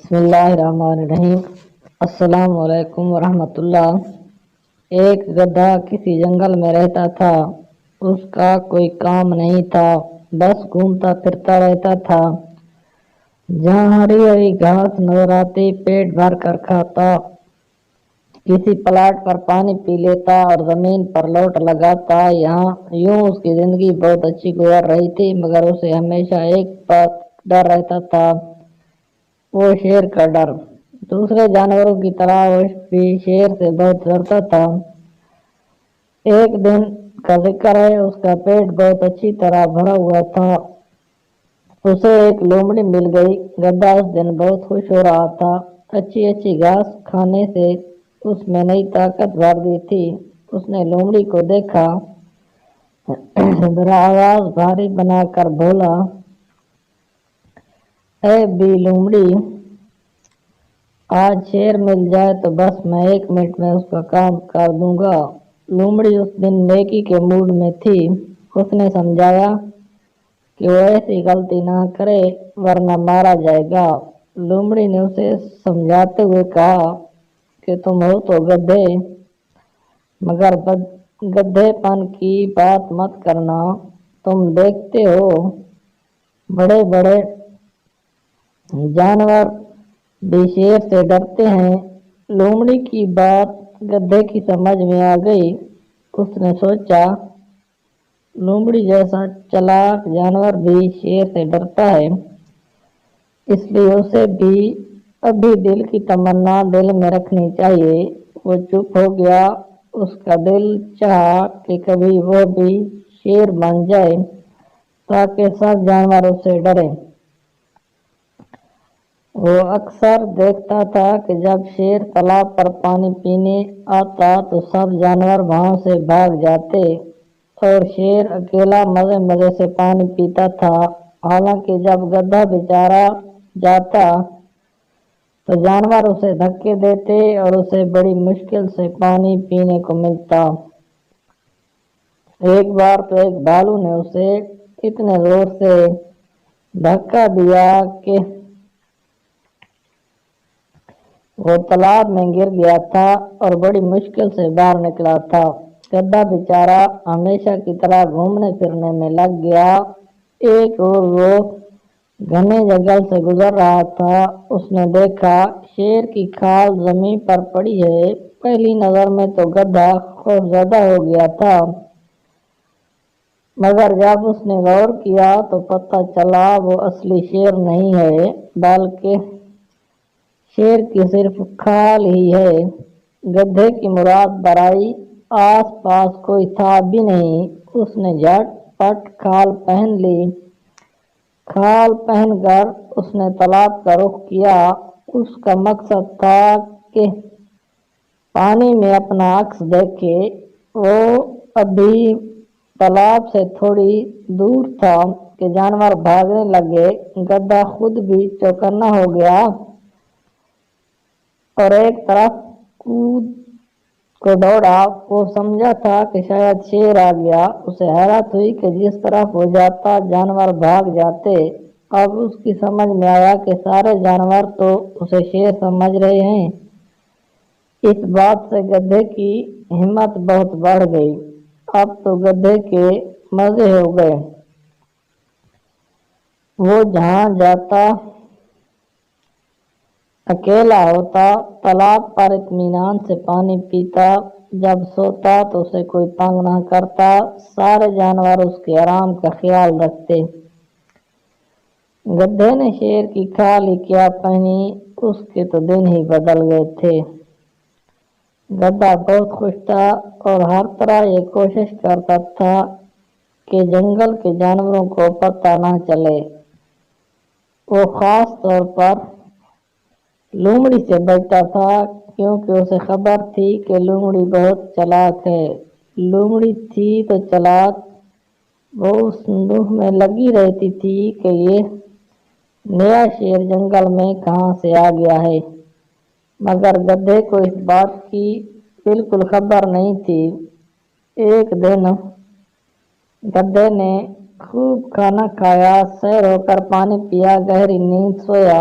بسم اللہ الرحمن الرحیم۔ السلام علیکم ورحمۃ اللہ۔ ایک گدھا کسی جنگل میں رہتا تھا۔ اس کا کوئی کام نہیں تھا، بس گھومتا پھرتا رہتا تھا۔ جہاں ہری ہری گھاس نظر آتی پیٹ بھر کر کھاتا، کسی پلاٹ پر پانی پی لیتا اور زمین پر لوٹ لگاتا۔ یہاں یوں اس کی زندگی بہت اچھی گزر رہی تھی، مگر اسے ہمیشہ ایک بات ڈر رہتا تھا، وہ شیر کا ڈر۔ دوسرے جانوروں کی طرح وہ بھی شیر سے بہت ڈرتا تھا۔ ایک دن کا ذکر ہے، اس کا پیٹ بہت اچھی طرح بھرا ہوا تھا۔ اسے ایک لومڑی مل گئی۔ گدھا اس دن بہت خوش ہو رہا تھا۔ اچھی اچھی گھاس کھانے سے اس میں نئی طاقت بھر دی تھی۔ اس نے لومڑی کو دیکھا، ذرا آواز بھاری بنا کر بولا، اے بی لومڑی، آج شیر مل جائے تو بس میں 1 منٹ میں اس کا کام کر دوں گا۔ لومڑی اس دن نیکی کے موڈ میں تھی۔ اس نے سمجھایا کہ وہ ایسی غلطی نہ کرے ورنہ مارا جائے گا۔ لومڑی نے اسے سمجھاتے ہوئے کہا کہ تم ہو تو گدھے، مگر گدھے پن کی بات مت کرنا۔ تم دیکھتے ہو بڑے بڑے جانور بھی شیر سے ڈرتے ہیں۔ لومڑی کی بات گدھے کی سمجھ میں آ گئی۔ اس نے سوچا، لومڑی جیسا چالاک جانور بھی شیر سے ڈرتا ہے، اس لیے اسے بھی ابھی دل کی تمنا دل میں رکھنی چاہیے۔ وہ چپ ہو گیا۔ اس کا دل چاہا کہ کبھی وہ بھی شیر بن جائے تاکہ سب جانور اس سے ڈریں۔ وہ اکثر دیکھتا تھا کہ جب شیر تالاب پر پانی پینے آتا تو سب جانور وہاں سے بھاگ جاتے اور شیر اکیلا مزے مزے سے پانی پیتا تھا۔ حالانکہ جب گدھا بیچارہ جاتا تو جانور اسے دھکے دیتے اور اسے بڑی مشکل سے پانی پینے کو ملتا۔ ایک بار تو ایک بھالو نے اسے اتنے زور سے دھکا دیا کہ وہ تالاب میں گر گیا تھا اور بڑی مشکل سے باہر نکلا تھا۔ گدھا بیچارہ ہمیشہ کی طرح گھومنے پھرنے میں لگ گیا۔ ایک اور وہ گھنے جنگل سے گزر رہا تھا۔ اس نے دیکھا شیر کی کھال زمین پر پڑی ہے۔ پہلی نظر میں تو گدھا خوفزدہ ہو گیا تھا، مگر جب اس نے غور کیا تو پتہ چلا وہ اصلی شیر نہیں ہے بلکہ شیر کی صرف کھال ہی ہے۔ گدھے کی مراد برائی، آس پاس کوئی تھا بھی نہیں۔ اس نے جھٹ پٹ کھال پہن لی۔ کھال پہن کر اس نے تالاب کا رخ کیا۔ اس کا مقصد تھا کہ پانی میں اپنا عکس دیکھے۔ وہ ابھی تالاب سے تھوڑی دور تھا کہ جانور بھاگنے لگے۔ گدھا خود بھی چوکنا ہو گیا اور ایک طرف کود کو دوڑا۔ وہ سمجھا تھا کہ شاید شیر آ گیا۔ اسے حیرت ہوئی کہ جس طرف وہ جاتا جانور بھاگ جاتے۔ اب اس کی سمجھ میں آیا کہ سارے جانور تو اسے شیر سمجھ رہے ہیں۔ اس بات سے گدھے کی ہمت بہت بڑھ گئی۔ اب تو گدھے کے مزے ہو گئے۔ وہ جہاں جاتا اکیلا ہوتا، تالاب پر اطمینان سے پانی پیتا، جب سوتا تو اسے کوئی تنگ نہ کرتا۔ سارے جانور اس کے آرام کا خیال رکھتے۔ گدھے نے شیر کی کھال ہی کیا پہنی، اس کے تو دن ہی بدل گئے تھے۔ گدھا بہت خوش تھا اور ہر طرح یہ کوشش کرتا تھا کہ جنگل کے جانوروں کو پتہ نہ چلے۔ وہ خاص طور پر لومڑی سے بچتا تھا، کیونکہ اسے خبر تھی کہ لومڑی بہت چالاک ہے۔ لومڑی تھی تو چالاک، وہ اس اندوہ میں لگی رہتی تھی کہ یہ نیا شیر جنگل میں کہاں سے آ گیا ہے، مگر گدھے کو اس بات کی بالکل خبر نہیں تھی۔ ایک دن گدھے نے خوب کھانا کھایا، سیر ہو کر پانی پیا، گہری نیند سویا۔